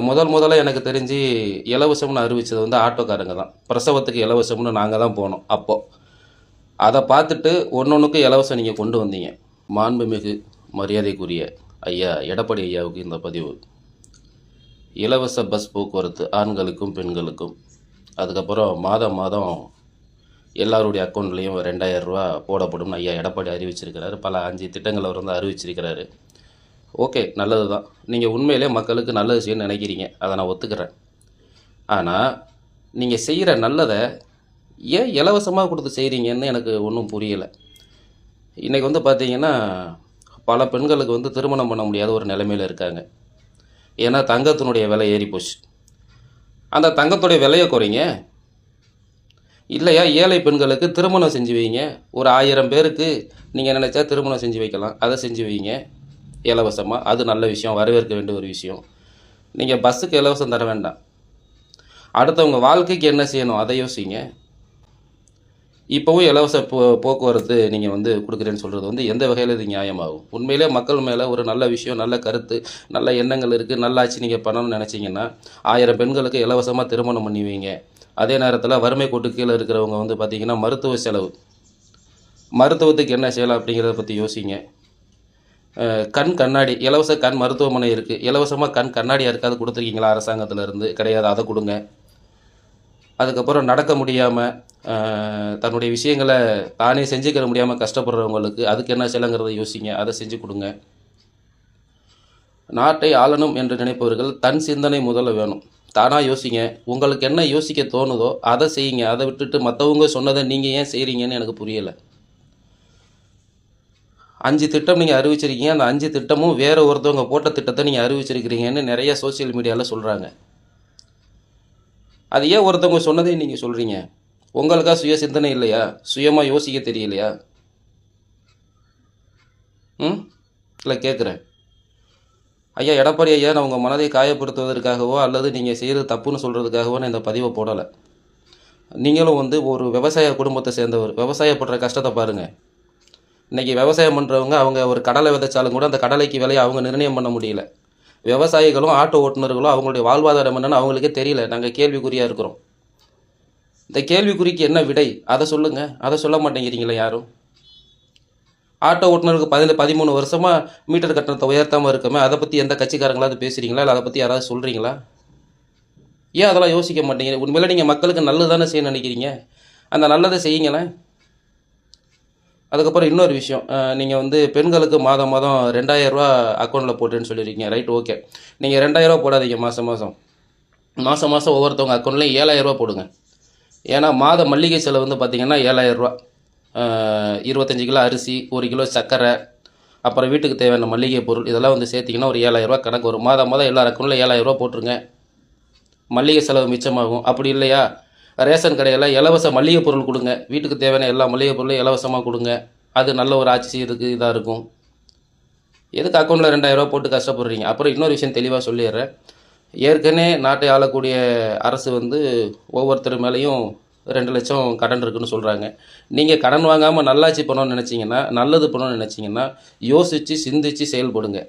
முதல்ல எனக்கு தெரிஞ்சு இலவசம்னு அறிவிச்சது வந்து ஆட்டோக்காரங்க தான். பிரசவத்துக்கு இலவசம்னு நாங்கள் தான் போனோம் அப்போது. அதை பார்த்துட்டு ஒன்னொன்றுக்கும் இலவசம் நீங்கள் கொண்டு வந்தீங்க. மாண்புமிகு மரியாதைக்குரிய ஐயா எடப்பாடி ஐயாவுக்கு இந்த பதிவு. இலவச பஸ் போக்குவரத்து ஆண்களுக்கும் பெண்களுக்கும், அதுக்கப்புறம் மாதம் மாதம் எல்லாருடைய அக்கௌண்ட்லேயும் 2000 ரூபா போடப்படும்னு ஐயா எடப்பாடி அறிவிச்சிருக்கிறாரு. பல 5 திட்டங்கள் அவர் வந்து அறிவிச்சிருக்கிறாரு. ஓகே, நல்லது தான். நீங்கள் உண்மையிலே மக்களுக்கு நல்லது செய்யணும்னு நினைக்கிறீங்க, அதை நான் ஒத்துக்கிறேன். ஆனால் நீங்கள் செய்கிற நல்லதை ஏன் இலவசமாக கொடுத்து செய்கிறீங்கன்னு எனக்கு ஒன்றும் புரியலை. இன்றைக்கி வந்து பார்த்தீங்கன்னா பல பெண்களுக்கு வந்து திருமணம் பண்ண முடியாத ஒரு நிலைமையில் இருக்காங்க. ஏன்னா தங்கத்தினுடைய விலை ஏறி போச்சு. அந்த தங்கத்துடைய விலையை குறைங்க. இல்லையா, ஏழை பெண்களுக்கு திருமணம் செஞ்சு வைங்க. ஒரு 1000 பேருக்கு நீங்கள் நினச்சா திருமணம் செஞ்சு வைக்கலாம். அதை செஞ்சு வைங்க இலவசமாக. அது நல்ல விஷயம், வரவேற்க வேண்டிய ஒரு விஷயம். நீங்கள் பஸ்ஸுக்கு இலவசம் தர வேண்டாம். அடுத்தவங்க வாழ்க்கைக்கு என்ன செய்யணும் அதை யோசிங்க. இப்போவும் இலவச போக்குவரத்து நீங்கள் வந்து கொடுக்குறேன்னு சொல்கிறது வந்து எந்த வகையில் இது நியாயமாகும்? உண்மையிலே மக்கள் மேலே ஒரு நல்ல விஷயம், நல்ல கருத்து, நல்ல எண்ணங்கள் இருக்குது, நல்லாச்சு நீங்கள் பண்ணணும்னு நினச்சிங்கன்னா 1000 பெண்களுக்கு இலவசமாக திருமணம் பண்ணி வைங்க. அதே நேரத்தில் வறுமை கோட்டு கீழே இருக்கிறவங்க வந்து பார்த்திங்கன்னா மருத்துவ செலவு, மருத்துவத்துக்கு என்ன செய்யலாம் அப்படிங்கிறத பற்றி யோசிங்க. கண் கண்ணாடி, இலவச கண் மருத்துவமனை இருக்குது. இலவசமாக கண் கண்ணாடி யாருக்காவது கொடுத்துருக்கீங்களா? அரசாங்கத்திலேருந்து கிடையாது, அதை கொடுங்க. அதுக்கப்புறம் நடக்க முடியாமல் தன்னுடைய விஷயங்களை தானே செஞ்சுக்கிற முடியாமல் கஷ்டப்படுறவங்களுக்கு அதுக்கு என்ன செய்யலைங்கிறத யோசிங்க, அதை செஞ்சு கொடுங்க. நாட்டை ஆளணும் என்று நினைப்பவர்கள் தன் சிந்தனை முதல்ல வேணும். தானாக யோசிங்க. உங்களுக்கு என்ன யோசிக்க தோணுதோ அதை செய்யுங்க. அதை விட்டுட்டு மற்றவங்க சொன்னதை நீங்கள் ஏன் செய்கிறீங்கன்னு எனக்கு புரியலை. 5 திட்டம் நீங்கள் அறிவிச்சிருக்கீங்க. அந்த 5 திட்டமும் வேறு ஒருத்தவங்க போட்ட திட்டத்தை நீங்கள் அறிவிச்சிருக்கிறீங்கன்னு நிறைய சோசியல் மீடியாவில் சொல்கிறாங்க. அது ஏன் ஒருத்தவங்க சொன்னதே நீங்கள் சொல்கிறீங்க? உங்களுக்கா சுய சிந்தனை இல்லையா? சுயமாக யோசிக்க தெரியலையா? இல்லை கேட்குறேன். ஐயா எடப்பாடி ஐயா, நான் உங்கள் மனதை காயப்படுத்துவதற்காகவோ அல்லது நீங்கள் செய்கிறது தப்புன்னு சொல்கிறதுக்காகவோ நான் இந்த பதிவை போடலை. நீங்களும் வந்து ஒரு விவசாய குடும்பத்தை சேர்ந்தவர். விவசாயப்படுற கஷ்டத்தை பாருங்கள். இன்றைக்கி விவசாயம் பண்ணுறவங்க அவங்க ஒரு கடலை விதைச்சாலும் கூட அந்த கடலைக்கு விலையை அவங்க நிர்ணயம் பண்ண முடியல. விவசாயிகளும் ஆட்டோ ஓட்டுநர்களும் அவங்களுடைய வாழ்வாதாரம் என்னென்னு அவங்களுக்கே தெரியல. நாங்கள் கேள்விக்குறியாக இருக்கிறோம். இந்த கேள்விக்குறிக்கு என்ன விடை அதை சொல்லுங்கள். அதை சொல்ல மாட்டேங்கிறீங்களா யாரும்? ஆட்டோ ஓட்டுநருக்கு 13 வருஷமாக மீட்டர் கட்டணத்தை உயர்த்தாமல் இருக்கமே, அதை பற்றி எந்த கட்சிக்காரங்களாவது பேசுகிறீங்களா? இல்லை அதை பற்றி யாராவது சொல்கிறீங்களா? ஏன் அதெல்லாம் யோசிக்க மாட்டேங்கிறீங்க? உண்மையிலே நீங்கள் மக்களுக்கு நல்லது தானே செய்ய நினைக்கிறீங்க. அந்த நல்லதை செய்யுங்களேன். அதுக்கப்புறம் இன்னொரு விஷயம், நீங்கள் வந்து பெண்களுக்கு மாதம் 2000 ரூபா அக்கௌண்ட்டில் போட்டுன்னு சொல்லியிருக்கீங்க. Right, okay. நீங்கள் 2000 ரூபா போடாதீங்க. மாதம் ஒவ்வொருத்தவங்க அக்கௌண்ட்லேயும் 7000 ரூபா போடுங்க. ஏன்னா மாத மல்லிகை செலவு வந்து பார்த்திங்கன்னா 7000 ரூபா. 25 கிலோ அரிசி, 1 கிலோ சர்க்கரை, அப்புறம் வீட்டுக்கு தேவையான மல்லிகை பொருள், இதெல்லாம் வந்து சேர்த்திங்கன்னா ஒரு 7000 ரூபா கணக்கு வரும். மாதம் எல்லா அக்கௌண்ட்டில் 7000 ரூபா போட்டுருங்க. மல்லிகை செலவு மிச்சமாகும். அப்படி இல்லையா, ரேஷன் கடையில் இலவச மளிகை பொருள் கொடுங்க. வீட்டுக்கு தேவையான எல்லா மளிகை பொருளும் இலவசமாக கொடுங்க. அது நல்ல ஒரு ஆட்சி இருக்குது, இதாக இருக்கும். எதுக்கு அக்கௌண்ட்டில் 2000 ரூபா போட்டு கஷ்டப்படுறீங்க? அப்புறம் இன்னொரு விஷயம் தெளிவாக சொல்லிடுறேன். ஏற்கனவே நாட்டை ஆளக்கூடிய அரசு வந்து ஒவ்வொருத்தர் மேலேயும் 2 லட்சம் கடன் இருக்குன்னு சொல்கிறாங்க. நீங்கள் கடன் வாங்காமல் நல்லாட்சி பண்ணணும்னு நினச்சிங்கன்னா, நல்லது பண்ணணும்னு நினச்சிங்கன்னா யோசித்து சிந்தித்து செயல்படுங்க.